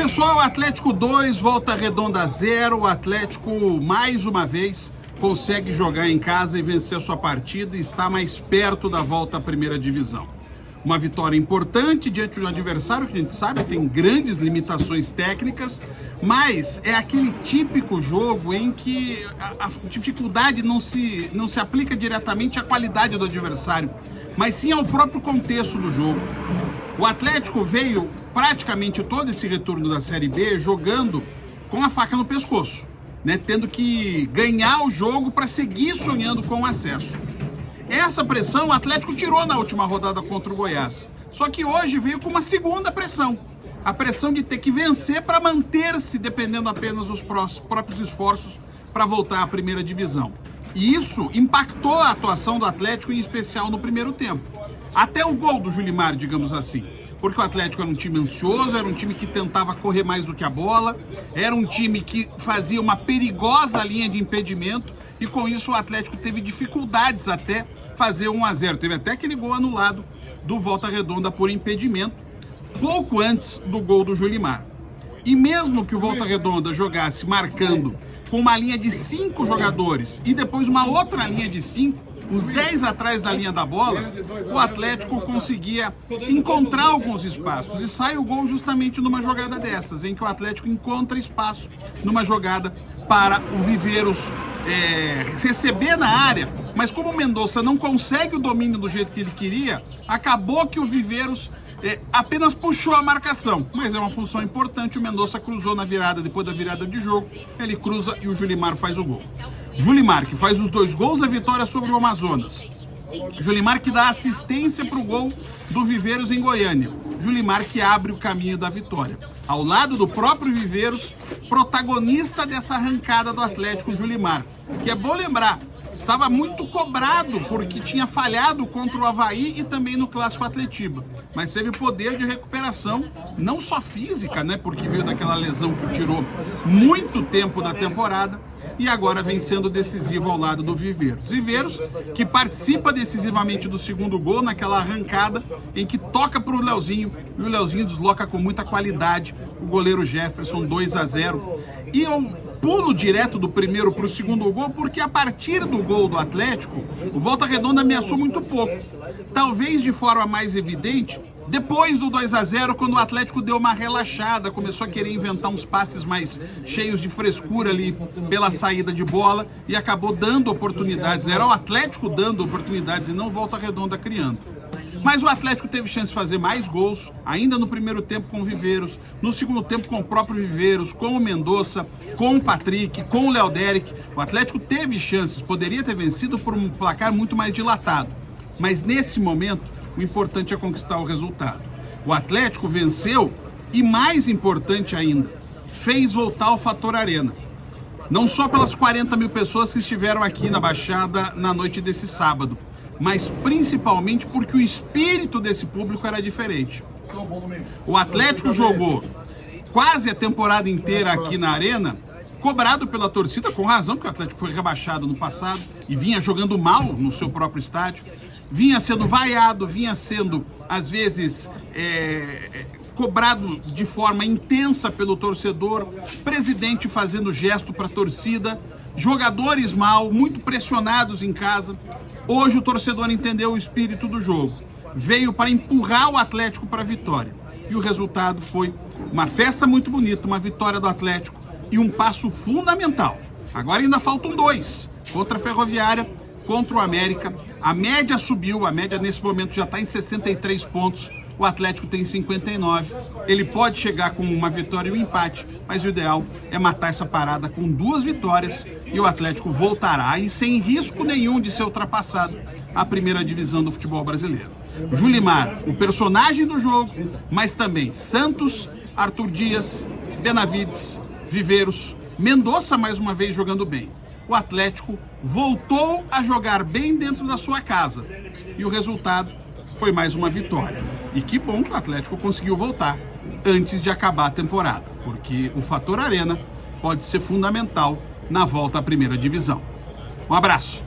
Pessoal, Atlético 2, Volta Redonda 0. O Atlético, mais uma vez, consegue jogar em casa e vencer a sua partida e está mais perto da volta à primeira divisão. Uma vitória importante diante de um adversário que a gente sabe tem grandes limitações técnicas, mas é aquele típico jogo em que a dificuldade não se aplica diretamente à qualidade do adversário, mas sim ao próprio contexto do jogo. O Atlético veio praticamente todo esse retorno da Série B jogando com a faca no pescoço, né? Tendo que ganhar o jogo para seguir sonhando com o acesso. Essa pressão o Atlético tirou na última rodada contra o Goiás. Só que hoje veio com uma segunda pressão. A pressão de ter que vencer para manter-se dependendo apenas dos próprios esforços para voltar à primeira divisão. E isso impactou a atuação do Atlético, em especial no primeiro tempo. Até o gol do Julimar, digamos assim. Porque o Atlético era um time ansioso, era um time que tentava correr mais do que a bola, era um time que fazia uma perigosa linha de impedimento e com isso o Atlético teve dificuldades até fazer 1-0. Teve até aquele gol anulado do Volta Redonda por impedimento, pouco antes do gol do Julimar. E mesmo que o Volta Redonda jogasse marcando com uma linha de 5 jogadores e depois uma outra linha de 5, os 10 atrás da linha da bola, o Atlético conseguia encontrar alguns espaços. E sai o gol justamente numa jogada dessas, em que o Atlético encontra espaço numa jogada para o Viveiros receber na área. Mas como o Mendonça não consegue o domínio do jeito que ele queria, acabou que o Viveiros apenas puxou a marcação. Mas é uma função importante, o Mendonça cruzou na virada, depois da virada de jogo, ele cruza e o Julimar faz o gol. Julimar, que faz os 2 gols da vitória sobre o Amazonas. Julimar, que dá assistência para o gol do Viveiros em Goiânia. Julimar, que abre o caminho da vitória. Ao lado do próprio Viveiros, protagonista dessa arrancada do Atlético, Julimar. Que é bom lembrar, estava muito cobrado porque tinha falhado contra o Avaí e também no Clássico Atletiba. Mas teve poder de recuperação, não só física, né? Porque veio daquela lesão que tirou muito tempo da temporada. E agora vem sendo decisivo ao lado do Viveiros. Viveiros, que participa decisivamente do segundo gol, naquela arrancada em que toca para o Leozinho, e o Leozinho desloca com muita qualidade o goleiro Jefferson, 2-0. E eu pulo direto do primeiro para o segundo gol, porque a partir do gol do Atlético, o Volta Redonda ameaçou muito pouco. Talvez de forma mais evidente, depois do 2-0, quando o Atlético deu uma relaxada, começou a querer inventar uns passes mais cheios de frescura ali pela saída de bola e acabou dando oportunidades. Era o Atlético dando oportunidades e não Volta Redonda criando. Mas o Atlético teve chance de fazer mais gols, ainda no primeiro tempo com o Viveiros, no segundo tempo com o próprio Viveiros, com o Mendonça, com o Patrick, com o Léo Derek. O Atlético teve chances, poderia ter vencido por um placar muito mais dilatado. Mas nesse momento, o importante é conquistar o resultado. O Atlético venceu e, mais importante ainda, fez voltar o fator Arena. Não só pelas 40 mil pessoas que estiveram aqui na Baixada na noite desse sábado, mas principalmente porque o espírito desse público era diferente. O Atlético jogou quase a temporada inteira aqui na Arena, cobrado pela torcida, com razão, porque o Atlético foi rebaixado no passado e vinha jogando mal no seu próprio estádio, vinha sendo vaiado, vinha sendo, às vezes, cobrado de forma intensa pelo torcedor, presidente fazendo gesto para a torcida, jogadores mal, muito pressionados em casa. Hoje o torcedor entendeu o espírito do jogo, veio para empurrar o Atlético para a vitória. E o resultado foi uma festa muito bonita, uma vitória do Atlético e um passo fundamental. Agora ainda faltam 2, contra a Ferroviária, contra o América. A média subiu, a média nesse momento já está em 63 pontos, o Atlético tem 59, ele pode chegar com uma vitória e um empate, mas o ideal é matar essa parada com 2 vitórias e o Atlético voltará, e sem risco nenhum de ser ultrapassado, à primeira divisão do futebol brasileiro. Julimar, o personagem do jogo, mas também Santos, Arthur Dias, Benavides, Viveiros, Mendonça mais uma vez jogando bem. O Atlético voltou a jogar bem dentro da sua casa e o resultado foi mais uma vitória. E que bom que o Atlético conseguiu voltar antes de acabar a temporada, porque o fator Arena pode ser fundamental na volta à primeira divisão. Um abraço!